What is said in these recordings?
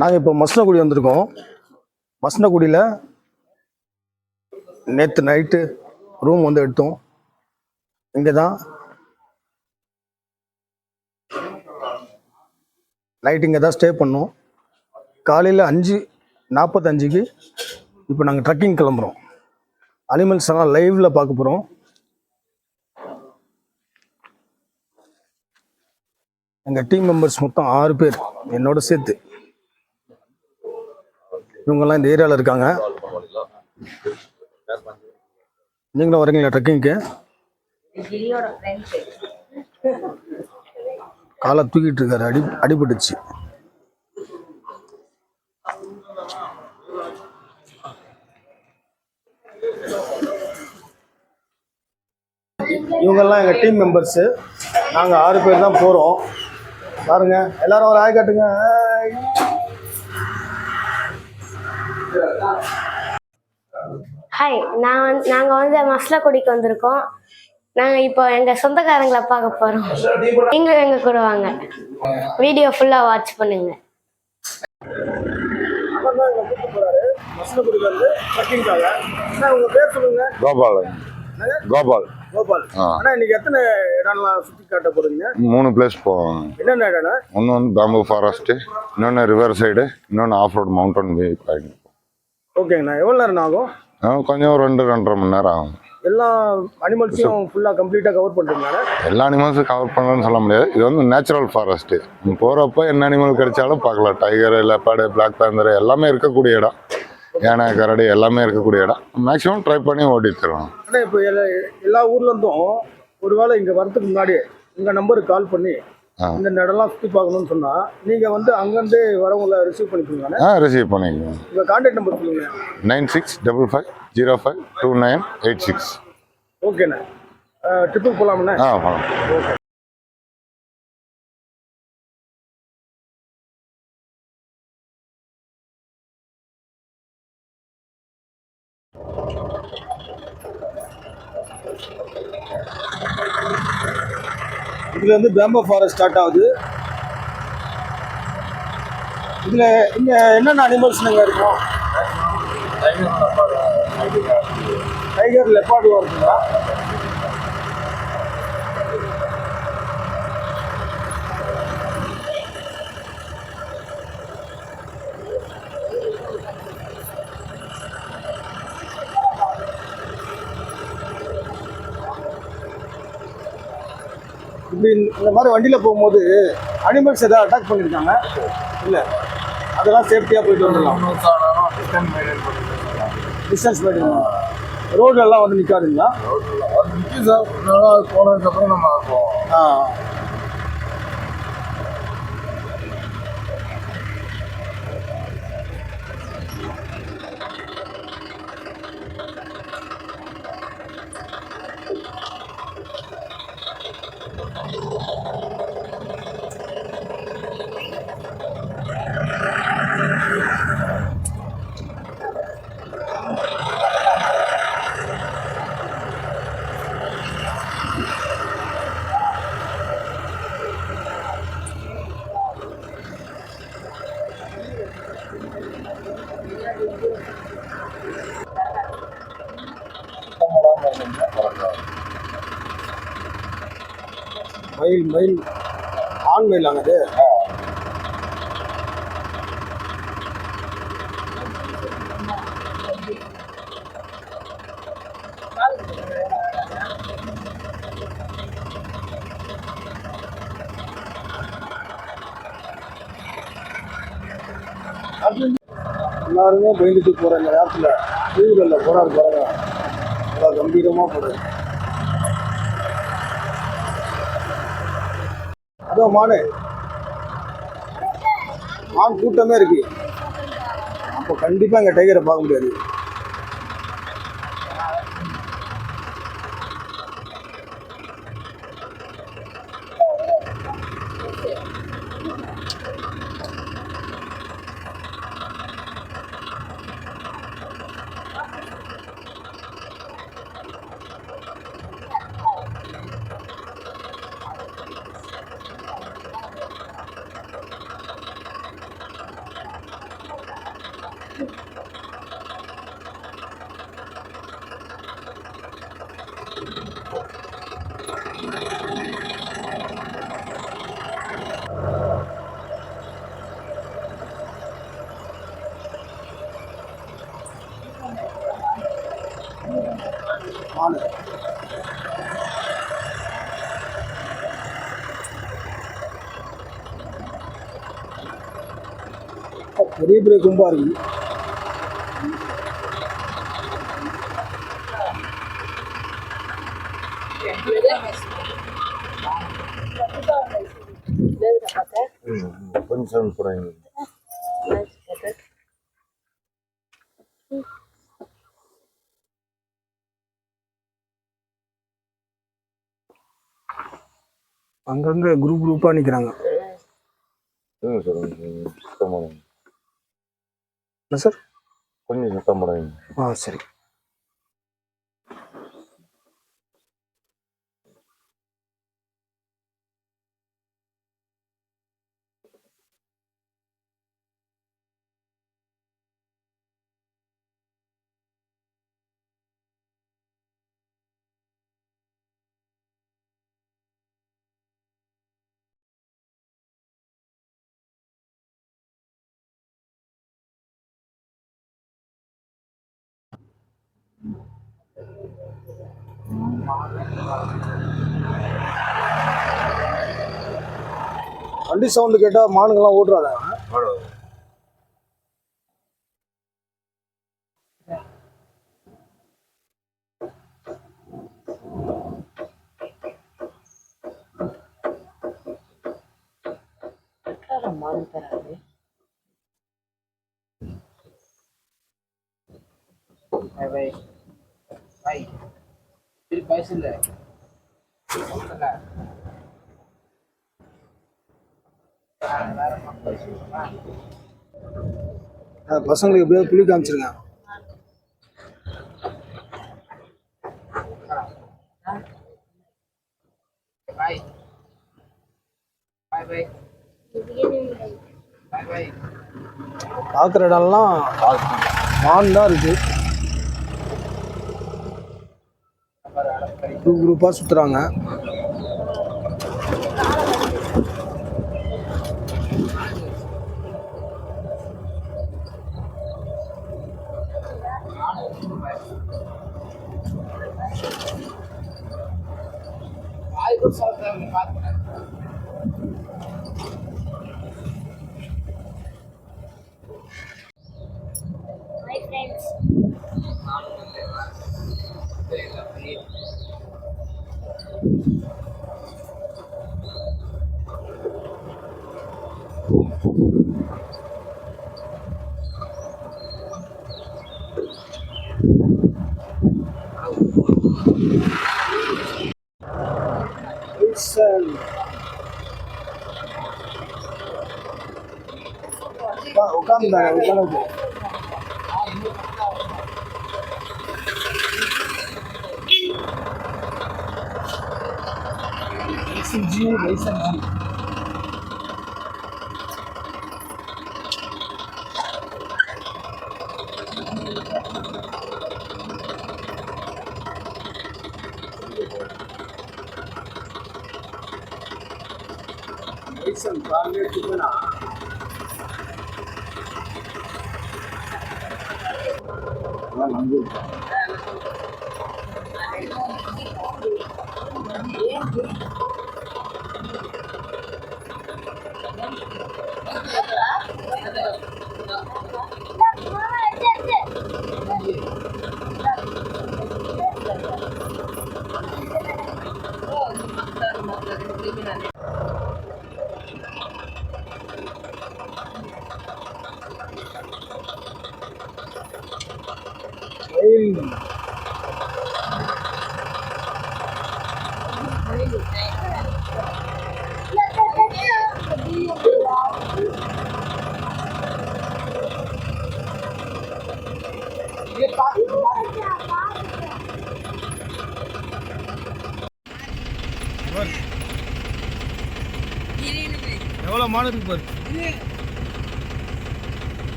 நாங்கள் இப்போ மசனகுடி வந்திருக்கோம். மசனகுடியில் நேற்று நைட்டு ரூம் வந்து எடுத்தோம். இங்கே தான் நைட்டு இங்கே தான் ஸ்டே பண்ணோம். காலையில் 5:45க்கு இப்போ நாங்கள் ட்ரக்கிங் கிளம்புறோம். அனிமல்ஸ் எல்லாம் லைவில் பார்க்க போகிறோம். எங்கள் டீம் மெம்பர்ஸ் மொத்தம் 6 பேர் என்னோட சேர்த்து. இவங்கெல்லாம் இந்த ஏரியாவில் இருக்காங்க. நீங்களும் வரீங்களா ட்ரக்கிங்க்கு? காலை தூக்கிட்டு இருக்காரு, அடிபட்டுச்சு. இவங்கெல்லாம் எங்கள் டீம் மெம்பர்ஸு. நாங்கள் 6 பேர் தான் போகிறோம். பாருங்க, எல்லாரும் ஒரு ஆய் காட்டுங்க. ஹாய், நாங்கள் வந்து மசனகுடிக்கு வந்திருக்கோம். நாங்கள் இப்போ எங்கள் சொந்தக்காரங்களை பார்க்க போகிறோம். நீங்களும் எங்கள் கூட வாங்க, வீடியோ ஃபுல்லாக வாட்ச் பண்ணுங்க. கோபால். கோபால். கோபால். அண்ணா, இன்னைக்கு எத்தனை இடம்லாம் சுற்றி காட்ட போறீங்க? 3 பிளேஸ் போவோம். என்னென்ன இடம்னா? ஒன்று வந்து பேம்பு ஃபாரஸ்ட்டு, இன்னொன்று ரிவர் சைடு, இன்னொன்று off road mountain view point. ஓகேங்கண்ணா. எவ்வளோ நேரம் ஆகும்? கொஞ்சம் 2-2.5 மணி நேரம் ஆகும். எல்லா அனிமல்ஸையும் ஃபுல்லாக கம்ப்ளீட்டாக கவர் பண்ணுறீங்களா? எல்லா அனிமல்ஸும் கவர் பண்ணணும்னு சொல்ல முடியாது. இது வந்து நேச்சுரல் ஃபாரஸ்ட்டு. போகிறப்ப என்ன அனிமல் கிடைச்சாலும் பார்க்கலாம். டைகர், லெப்பார்டு, பிளாக் பேந்தர் எல்லாமே இருக்கக்கூடிய இடம். யானை, கரடி எல்லாமே இருக்கக்கூடிய இடம். மேக்ஸிமம் ட்ரை பண்ணி ஓட்டிடுறோம். ஆனால் இப்போ எல்லா ஊர்லேருந்தும் ஒருவேளை இங்கே வரதுக்கு முன்னாடி உங்கள் நம்பருக்கு கால் பண்ணி இந்த இடம்லாம் சுற்றி பார்க்கணும்னு சொன்னால் நீங்கள் வந்து அங்கேருந்து வரவங்களை ரிசீவ் பண்ணிக்கோங்க. ரிசீவ் பண்ணிக்கோங்க. உங்கள் கான்டாக்ட் நம்பர் சொல்லுங்கள். 9655052986. ஓகேண்ணா. ட்ரிப்புக்கு போகலாம்ண்ணா? போகலாம். ஓகே. இதுல வந்து பேம்போ ஃபாரஸ்ட் ஸ்டார்ட் ஆகுது. இதுல இங்க என்னென்ன அனிமல்ஸ் நாங்க இருக்கோம்? டைகர், லெப்பார்டு வருதுங்களா? இப்படி இந்த மாதிரி வண்டியில் போகும்போது அனிமல்ஸ் எதாவது அட்டாக் பண்ணியிருக்காங்க? இல்லை, அதெல்லாம் சேஃப்டியாக போயிட்டு வந்துடலாம். Distance maintain. ரோட்லலாம் வந்து நிற்காதுங்களா? நிற்கும் சார். போனதுக்கப்புறம் நம்ம போவோம். மயில் ஆண் மயிலாங்க அது? எல்லாருமே பயந்துட்டு போகிற இந்த நேரத்தில் டூவீலரில் போகிறாரு பாருங்க, நல்லா கம்பீரமாக போடுறது. அதோ மான் கூட்டமே இருக்கு. அப்போ கண்டிப்பாக இங்கே டைகரை பார்க்க முடியாது. மாடு. பெரிய பெரிய கும்பா இருக்கு. கொஞ்சம் குறைங்க. அங்கங்க குரூப்பா நிக்கிறாங்க. சுத்தம் பண்ணுங்க. என்ன சார்? கொஞ்சம் சுத்தம் பண்ணுங்க. சரி. வண்டி சவுண்டு கேட்டா மானுங்கெல்லாம் ஓடுறாங்க. பசங்களுக்கு எப்படியாவது புளி காமிச்சிருங்க. பார்க்குற இடம்லாம் மான் தான் இருக்கு. குரூப்பாக சுற்றுறாங்க. உட்காந்து எவ்வளோ மாடு இருக்கு பாரு.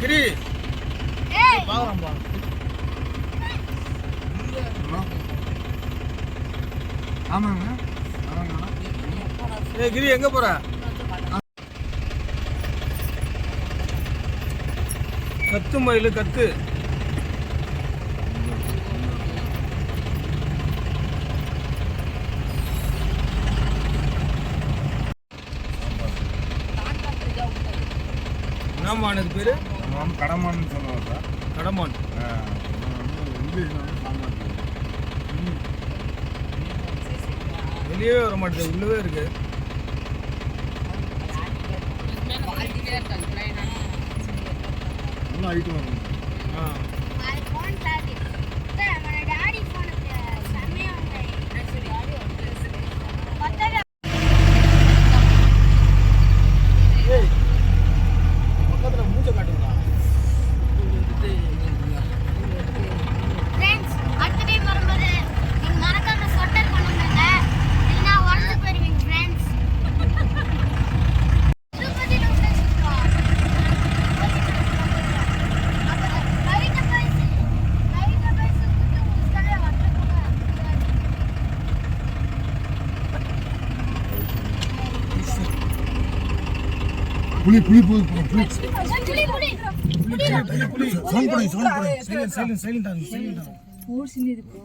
கிரி பாக்குறோம்பா. ஆமாங்க. ஏய் கிரி எங்க போற? கத்து மயிலு கத்து. என்னம்மான் இது பேரு? நம்ம வந்து கடமான்னு சொல்லுவோம் சார். கடமான். இங்கிலீஷ்ல வந்து சாம்பார். வெளியே வர மாட்டேது, உள்ளவே இருக்கு. நல்லா ஹைட் வரும். ஆ. ஏய் பக்கத்துல மூஞ்ச காட்டுங்களா? புலி புலி புலி புலி சவுண்ட் பண்ணி சைலண்ட் சைலண்ட் ஆகுது சைலண்ட் ஆகுது.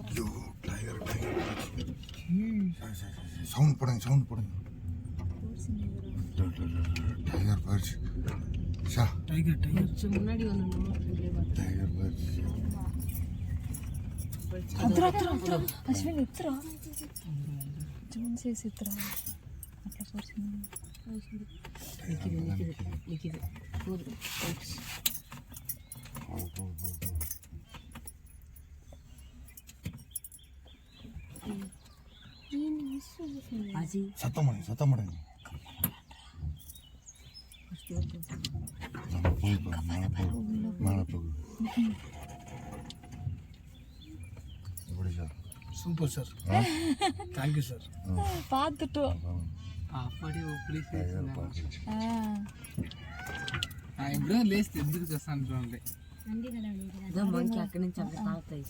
ஐயோ டைகர் சவுண்ட் போடுங்க டைகர் பர்ச் சா டைகர் முன்னாடி டைகர் பர்ச் అశ్విన్ ఇత్తరా జూన్ చేసి ఇత్తరా అట్లా చూసింది சத்தம் பண்ணுங்க மேலே போகுது எப்படி sir? Super sir. Thank you sir. பார்த்துட்டோம் ఇప్పుడు లేస్తే ఎందుకు చేస్తాను చూడండి మనకి అక్కడి నుంచి అంత తాగుతాయి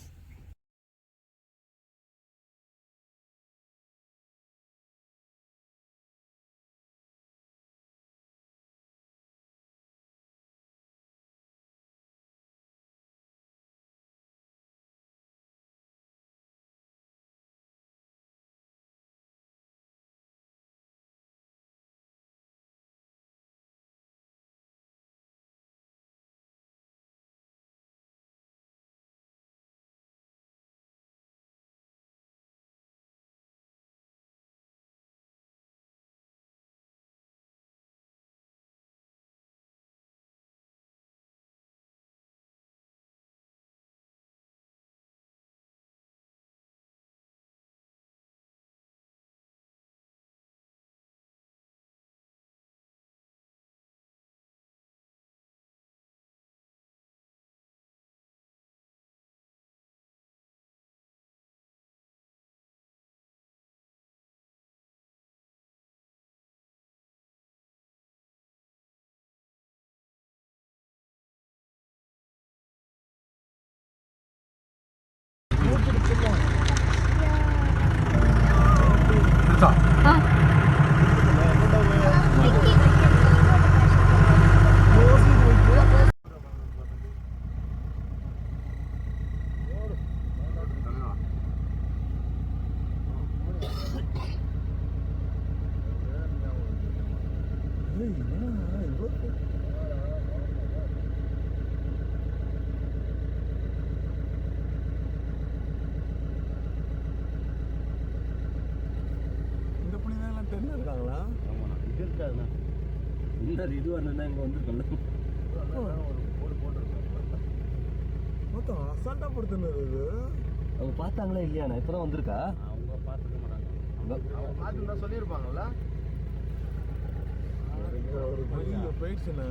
இந்த புள்ளிதான் தென்ன இருக்காங்களா? இது இருக்காதுண்ணா. இன்னொரு இது வரணுன்னா இங்கே வந்துருக்கோம்ல. மொத்தம் அசால்ட்டா படுத்துனது இது. அவங்க பார்த்தாங்களா இல்லையாண்ணா? இப்போ தான் வந்திருக்கா? அவங்க பார்த்துக்க மாட்டாங்க. அவங்க பார்த்துருந்தா சொல்லியிருப்பாங்கல்ல. ஒரு வெளியில போயிடுச்சுண்ணே.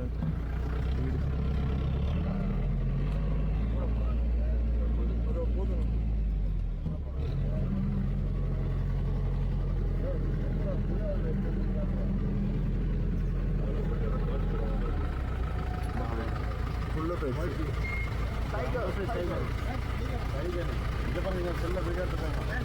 போதும் ஃபுல்லாக போயிடுச்சு. இதை பாருங்க செல்ல போய் எடுத்துக்காங்க.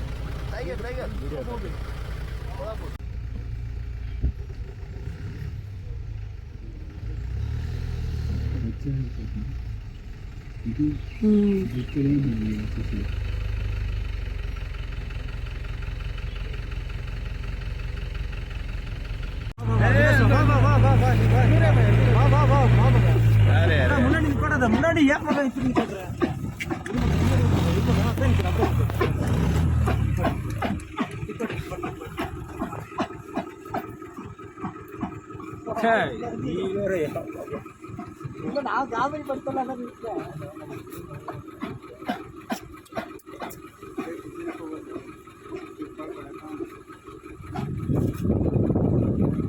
முன்னாடி நிப்பாடாத, முன்னாடி ஏன் பக்கம் இப்படி சொல்ற? நீ வேற நான் காமெடி படுத்தலாம்.